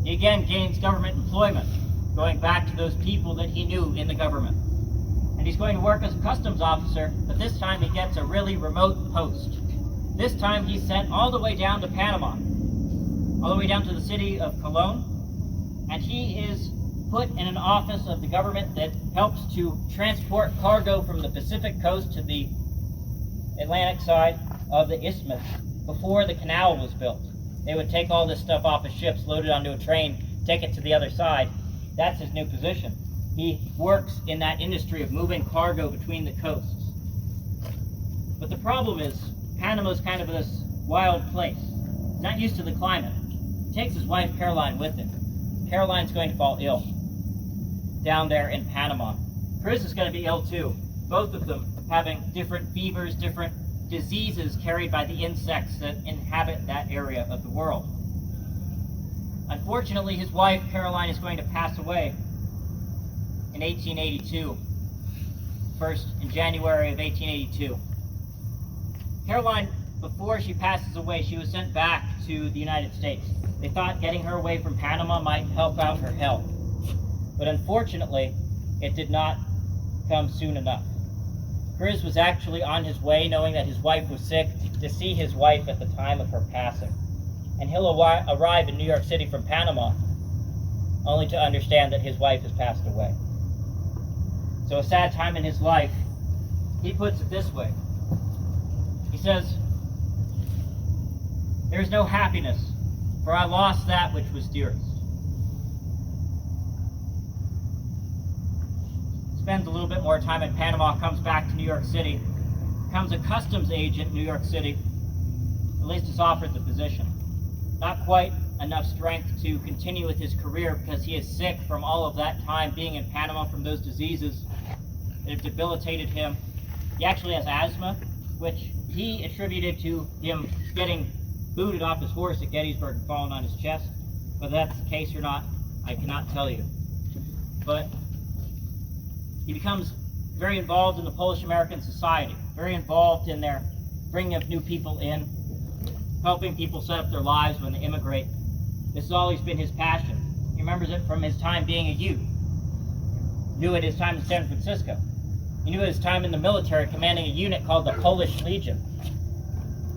he again gains government employment, going back to those people that he knew in the government. And he's going to work as a customs officer, but this time he gets a really remote post. This time he's sent all the way down to Panama, all the way down to the city of Colón, and he is put in an office of the government that helps to transport cargo from the Pacific coast to the Atlantic side of the isthmus before the canal was built. They would take all this stuff off of ships, load it onto a train, take it to the other side. That's his new position. He works in that industry of moving cargo between the coasts. But the problem is, Panama's kind of this wild place. He's not used to the climate. He takes his wife Caroline with him. Caroline's going to fall ill down there in Panama. Chris is going to be ill too. Both of them having different fevers, different diseases carried by the insects that inhabit that area of the world. Unfortunately, his wife Caroline is going to pass away in 1882. First in January of 1882. Caroline, before she passes away, she was sent back to the United States. They thought getting her away from Panama might help out her health. But unfortunately, it did not come soon enough. Chris was actually on his way, knowing that his wife was sick, to see his wife at the time of her passing. And he'll arrive in New York City from Panama, only to understand that his wife has passed away. So a sad time in his life. He puts it this way. He says, "There is no happiness, for I lost that which was dearest." Spends a little bit more time in Panama, comes back to New York City, becomes a customs agent in New York City, at least is offered the position. Not quite enough strength to continue with his career because he is sick from all of that time being in Panama from those diseases that have debilitated him. He actually has asthma, which he attributed to him getting booted off his horse at Gettysburg and falling on his chest. Whether that's the case or not, I cannot tell you. But he becomes very involved in the Polish-American Society, very involved in their bringing of new people in, helping people set up their lives when they immigrate. This has always been his passion. He remembers it from his time being a youth. He knew it his time in San Francisco. He knew it his time in the military commanding a unit called the Polish Legion.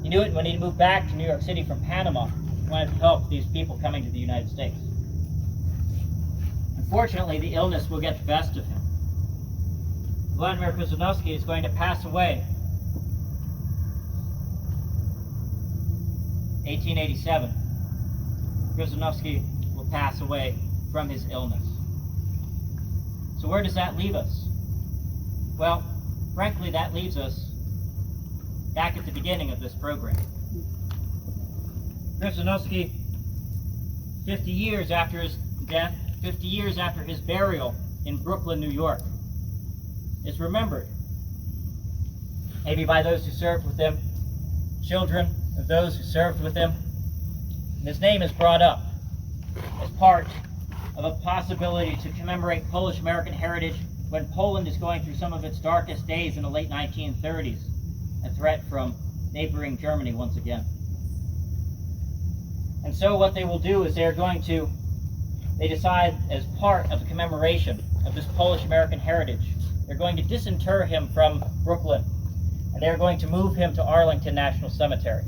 He knew it when he moved back to New York City from Panama. He wanted to help these people coming to the United States. Unfortunately, the illness will get the best of him. Włodzimierz Krzyżanowski is going to pass away 1887. Krzyżanowski will pass away from his illness. So where does that leave us? Well, frankly, that leaves us back at the beginning of this program. Krzyżanowski, 50 years after his death, 50 years after his burial in Brooklyn, New York, is remembered. Maybe by those who served with him, children of those who served with him. And his name is brought up as part of a possibility to commemorate Polish-American heritage when Poland is going through some of its darkest days in the late 1930s, a threat from neighboring Germany once again. And so what they will do is they decide as part of the commemoration of this Polish-American heritage, they're going to disinter him from Brooklyn, and they're going to move him to Arlington National Cemetery.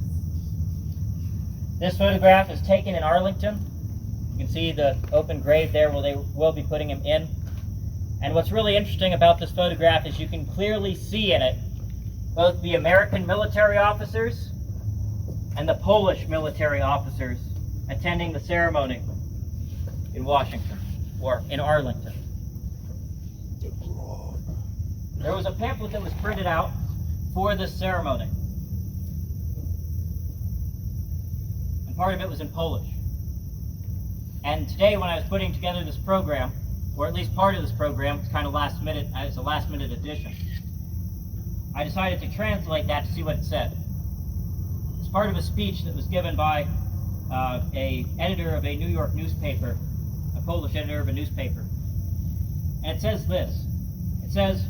This photograph is taken in Arlington. You can see the open grave there where they will be putting him in. And what's really interesting about this photograph is you can clearly see in it both the American military officers and the Polish military officers attending the ceremony in Washington, or in Arlington. There was a pamphlet that was printed out for this ceremony. And part of it was in Polish. And today when I was putting together this program, or at least part of this program, it's kind of last minute, it's a last minute addition, I decided to translate that to see what it said. It's part of a speech that was given by a editor of a New York newspaper, a Polish editor of a newspaper. And it says this. It says,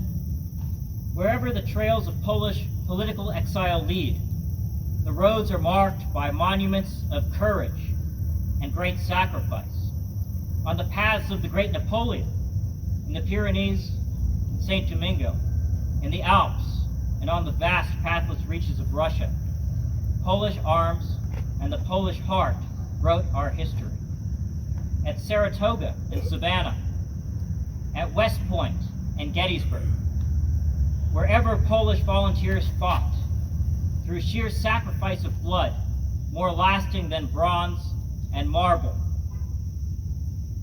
"Wherever the trails of Polish political exile lead, the roads are marked by monuments of courage and great sacrifice. On the paths of the great Napoleon, in the Pyrenees, in St. Domingo, in the Alps, and on the vast pathless reaches of Russia, Polish arms and the Polish heart wrote our history. At Saratoga and Savannah, at West Point and Gettysburg, wherever Polish volunteers fought, through sheer sacrifice of blood, more lasting than bronze and marble,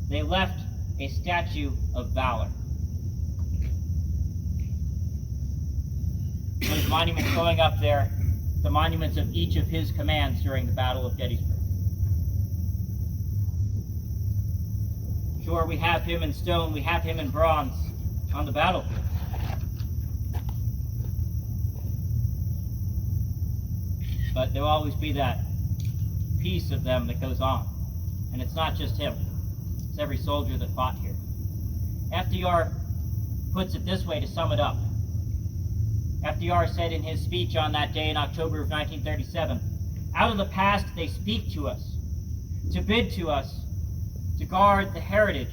they left a statue of valor." With his monument going up there the monuments of each of his commands during the Battle of Gettysburg. Sure, we have him in stone, we have him in bronze on the battlefield. But there will always be that piece of them that goes on. And it's not just him. It's every soldier that fought here. FDR puts it this way to sum it up. FDR said in his speech on that day in October of 1937, "Out of the past they speak to us, to bid to us, to guard the heritage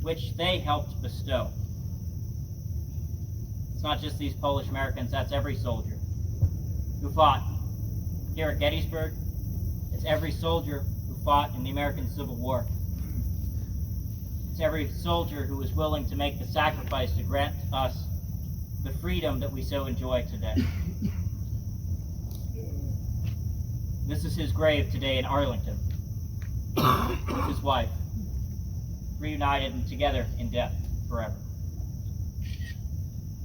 which they helped bestow." It's not just these Polish Americans, that's every soldier who fought here at Gettysburg. It's every soldier who fought in the American Civil War. It's every soldier who was willing to make the sacrifice to grant us the freedom that we so enjoy today. This is his grave today in Arlington with his wife, reunited and together in death forever.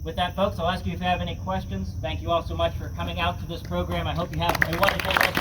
With that, folks, I'll ask you if you have any questions. Thank you all so much for coming out to this program. I hope you have a wonderful rest of